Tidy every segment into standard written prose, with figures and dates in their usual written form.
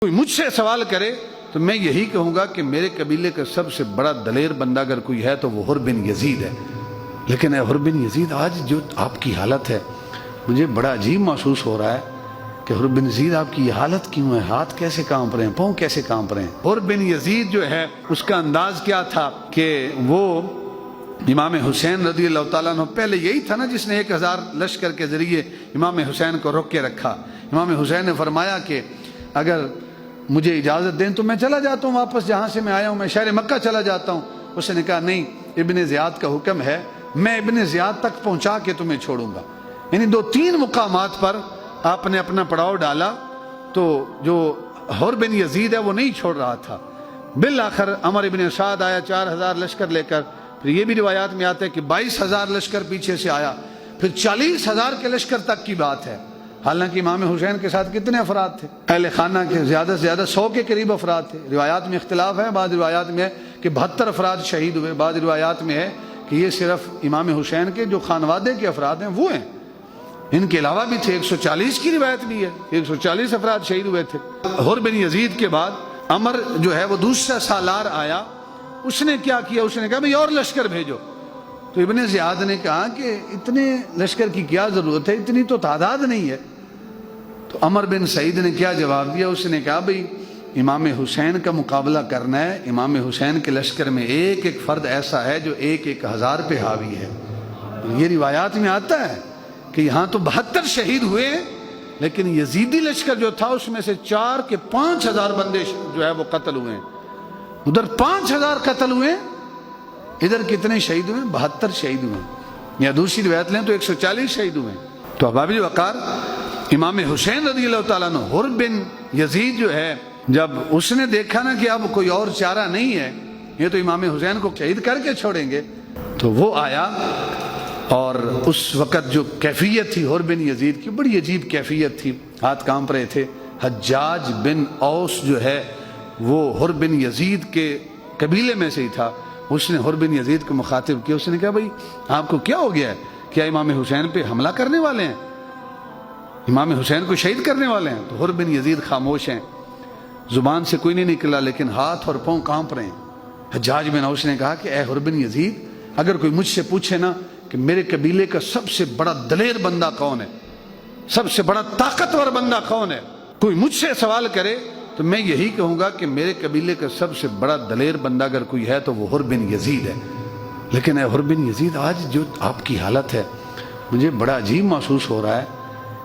کوئی مجھ سے سوال کرے تو میں یہی کہوں گا کہ میرے قبیلے کا سب سے بڑا دلیر بندہ اگر کوئی ہے تو وہ حر بن یزید ہے۔ لیکن اے حر بن یزید، آج جو آپ کی حالت ہے مجھے بڑا عجیب محسوس ہو رہا ہے کہ حر بن یزید آپ کی یہ حالت کیوں ہے؟ ہاتھ کیسے کانپ رہے ہیں، پاؤں کیسے کانپ رہے ہیں؟ حر بن یزید جو ہے اس کا انداز کیا تھا کہ وہ امام حسین رضی اللہ تعالیٰ عنہ، پہلے یہی تھا نا جس نے 1000 لشکر کے ذریعے امام حسین کو روک کے رکھا۔ امام حسین نے فرمایا کہ اگر مجھے اجازت دیں تو میں چلا جاتا ہوں واپس جہاں سے میں آیا ہوں، میں شہر مکہ چلا جاتا ہوں۔ اس نے کہا نہیں، ابن زیاد کا حکم ہے، میں ابن زیاد تک پہنچا کے تمہیں چھوڑوں گا۔ یعنی 2-3 مقامات پر آپ نے اپنا پڑاؤ ڈالا تو جو حر بن یزید ہے وہ نہیں چھوڑ رہا تھا۔ بالآخر عمر ابن سعد آیا 4000 لشکر لے کر، پھر یہ بھی روایات میں آتا ہے کہ 22000 لشکر پیچھے سے آیا، پھر 40000 کے لشکر تک کی بات ہے۔ حالانکہ امام حسین کے ساتھ کتنے افراد تھے؟ اہل خانہ کے زیادہ سے زیادہ 100 کے قریب افراد تھے۔ روایات میں اختلاف ہے، بعض روایات میں ہے کہ 72 افراد شہید ہوئے، بعض روایات میں ہے کہ یہ صرف امام حسین کے جو خانوادے کے افراد ہیں وہ ہیں، ان کے علاوہ بھی تھے۔ 140 کی روایت بھی ہے، 140 افراد شہید ہوئے تھے۔ حر بن یزید کے بعد عمر جو ہے وہ دوسرا سالار آیا، اس نے کیا کیا؟ اس نے کہا بھئی اور لشکر بھیجو۔ تو ابن زیاد نے کہا کہ اتنے لشکر کی کیا ضرورت ہے، اتنی تو تعداد نہیں ہے۔ تو عمر بن سعید نے کیا جواب دیا؟ اس نے کہا بھئی امام حسین کا مقابلہ کرنا ہے، امام حسین کے لشکر میں ایک ایک فرد ایسا ہے جو 1000 پہ حاوی ہے۔ یہ روایات میں آتا ہے کہ یہاں تو 72 شہید ہوئے ہیں، لیکن یزیدی لشکر جو تھا اس میں سے 4 کے 5000 بندے جو ہے وہ قتل ہوئے ہیں۔ ادھر 5000 قتل ہوئے، ادھر کتنے شہید ہوئے؟ 72 شہید ہوئے، یا دوسری روایت لیں تو 140 شہید ہوئے۔ تو احباب وقار، امام حسین رضی اللہ تعالیٰ عنہ، حر بن یزید جو ہے، جب اس نے دیکھا نا کہ اب کوئی اور چارہ نہیں ہے، یہ تو امام حسین کو شہید کر کے چھوڑیں گے، تو وہ آیا۔ اور اس وقت جو کیفیت تھی حر بن یزید کی، بڑی عجیب کیفیت تھی، ہاتھ کانپ رہے تھے۔ حجاج بن اوس جو ہے وہ حر بن یزید کے قبیلے میں سے ہی تھا، اس نے حر بن یزید کو مخاطب کیا۔ اس نے کہا بھئی آپ کو کیا ہو گیا ہے؟ کیا امام حسین پہ حملہ کرنے والے ہیں؟ امام حسین کو شہید کرنے والے ہیں؟ تو حر بن یزید خاموش ہیں، زبان سے کوئی نہیں نکلا، لیکن ہاتھ اور پاؤں کانپ رہے ہیں۔ حجاج بن اوس نے کہا کہ اے حر بن یزید، اگر کوئی مجھ سے پوچھے نا کہ میرے قبیلے کا سب سے بڑا دلیر بندہ کون ہے، سب سے بڑا طاقتور بندہ کون ہے، کوئی مجھ سے سوال کرے تو میں یہی کہوں گا کہ میرے قبیلے کا سب سے بڑا دلیر بندہ اگر کوئی ہے تو وہ حر بن یزید ہے۔ لیکن اے حر بن یزید، آج جو آپ کی حالت ہے مجھے بڑا عجیب محسوس ہو رہا ہے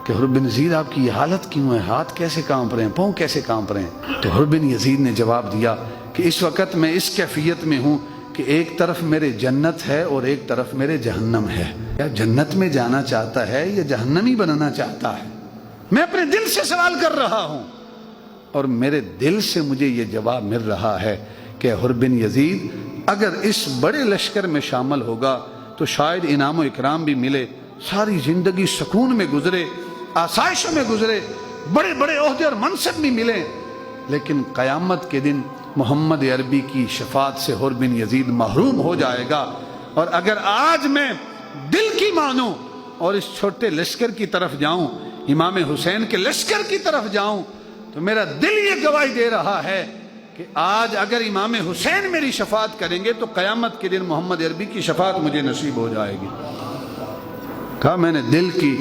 کہ حر بن یزید آپ کی یہ حالت کیوں ہے؟ ہاتھ کیسے کانپ رہے ہیں، پاؤں کیسے کانپ رہے ہیں؟ تو حر بن یزید نے جواب دیا کہ اس وقت میں اس کیفیت میں ہوں کہ ایک طرف میرے جنت ہے اور ایک طرف میرے جہنم ہے۔ کیا جنت میں جانا چاہتا ہے یا جہنمی بننا چاہتا ہے؟ میں اپنے دل سے سوال کر رہا ہوں، اور میرے دل سے مجھے یہ جواب مل رہا ہے کہ حر بن یزید اگر اس بڑے لشکر میں شامل ہوگا تو شاید انعام و اکرام بھی ملے، ساری زندگی سکون میں گزرے، آسائشوں میں گزرے، بڑے بڑے عہدے اور منصب بھی ملے، لیکن قیامت کے دن محمد عربی کی شفاعت سے حر بن یزید محروم ہو جائے گا۔ اور اگر آج میں دل کی مانوں اور اس چھوٹے لشکر کی طرف جاؤں، امام حسین کے لشکر کی طرف جاؤں، تو میرا دل یہ گواہی دے رہا ہے کہ آج اگر امام حسین میری شفاعت کریں گے تو قیامت کے دن محمد عربی کی شفاعت مجھے نصیب ہو جائے گی۔ کہا میں نے دل کی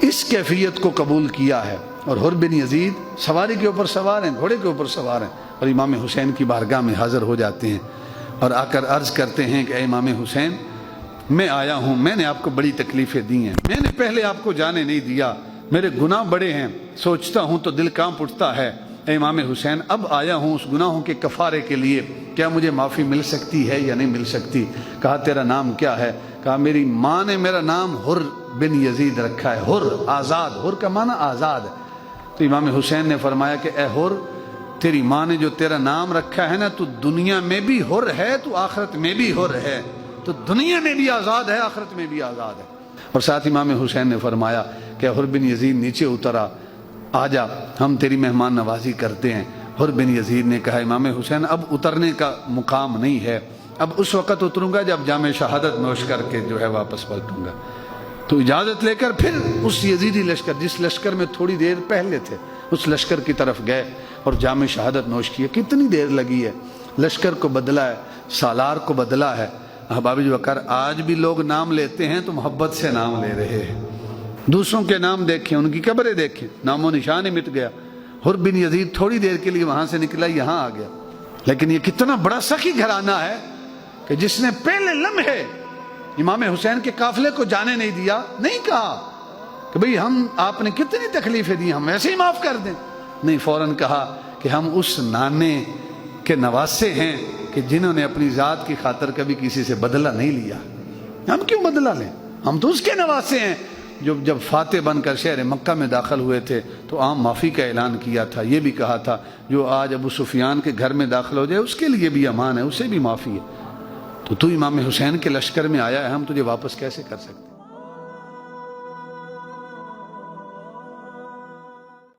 اس کیفیت کو قبول کیا ہے۔ اور حر بن یزید سواری کے اوپر سوار ہیں، گھوڑے کے اوپر سوار ہیں، اور امام حسین کی بارگاہ میں حاضر ہو جاتے ہیں اور آ کر عرض کرتے ہیں کہ اے امام حسین، میں آیا ہوں، میں نے آپ کو بڑی تکلیفیں دی ہیں، میں نے پہلے آپ کو جانے نہیں دیا، میرے گناہ بڑے ہیں، سوچتا ہوں تو دل کانپ اٹھتا ہے۔ اے امام حسین، اب آیا ہوں اس گناہوں کے کفارے کے لیے، کیا مجھے معافی مل سکتی ہے یا نہیں مل سکتی؟ کہا تیرا نام کیا ہے؟ کہا میری ماں نے میرا نام حر بن یزید رکھا ہے۔ حر آزاد، حر کا معنی آزاد ہے۔ تو امام حسین نے فرمایا کہ اے حر، تیری ماں نے جو تیرا نام رکھا ہے نا، تو دنیا میں بھی حر ہے، تو آخرت میں بھی حر ہے، تو دنیا میں بھی آزاد ہے، آخرت میں بھی آزاد ہے۔ اور ساتھ امام حسین نے فرمایا کہ حر بن یزید نیچے اترا، آجا ہم تیری مہمان نوازی کرتے ہیں۔ حر بن یزید نے کہا امام حسین اب اترنے کا مقام نہیں ہے، اب اس وقت اتروں گا جب جام شہادت نوش کر کے جو ہے واپس پلٹوں گا۔ تو اجازت لے کر پھر اس یزیدی لشکر، جس لشکر میں تھوڑی دیر پہلے تھے، اس لشکر کی طرف گئے اور جام شہادت نوش کیا. کتنی دیر لگی ہے, لشکر کو بدلا ہے, سالار کو بدلا ہے. احباب وقار, آج بھی لوگ نام لیتے ہیں تو محبت سے نام لے رہے ہیں. دوسروں کے نام دیکھیں, ان کی قبریں دیکھیں, نام و نشان ہی مٹ گیا. حر بن یزید تھوڑی دیر کے لیے وہاں سے نکلا, یہاں آ گیا. لیکن یہ کتنا بڑا سخی گھرانہ ہے کہ جس نے پہلے لمحے امام حسین کے قافلے کو جانے نہیں دیا. نہیں کہا کہ بھئی ہم آپ نے کتنی تکلیفیں دی, ہم ویسے ہی معاف کر دیں. نہیں, فوراً کہا کہ ہم اس نانے کے نواسے ہیں کہ جنہوں نے اپنی ذات کی خاطر کبھی کسی سے بدلہ نہیں لیا. ہم کیوں بدلہ لیں, ہم تو اس کے نواسے ہیں جو جب فاتح بن کر شہر مکہ میں داخل ہوئے تھے تو عام معافی کا اعلان کیا تھا. یہ بھی کہا تھا جو آج ابو سفیان کے گھر میں داخل ہو جائے اس کے لیے بھی امان ہے, اسے بھی معافی ہے. تو امام حسین کے لشکر میں آیا ہے, ہم تجھے واپس کیسے کر سکتے.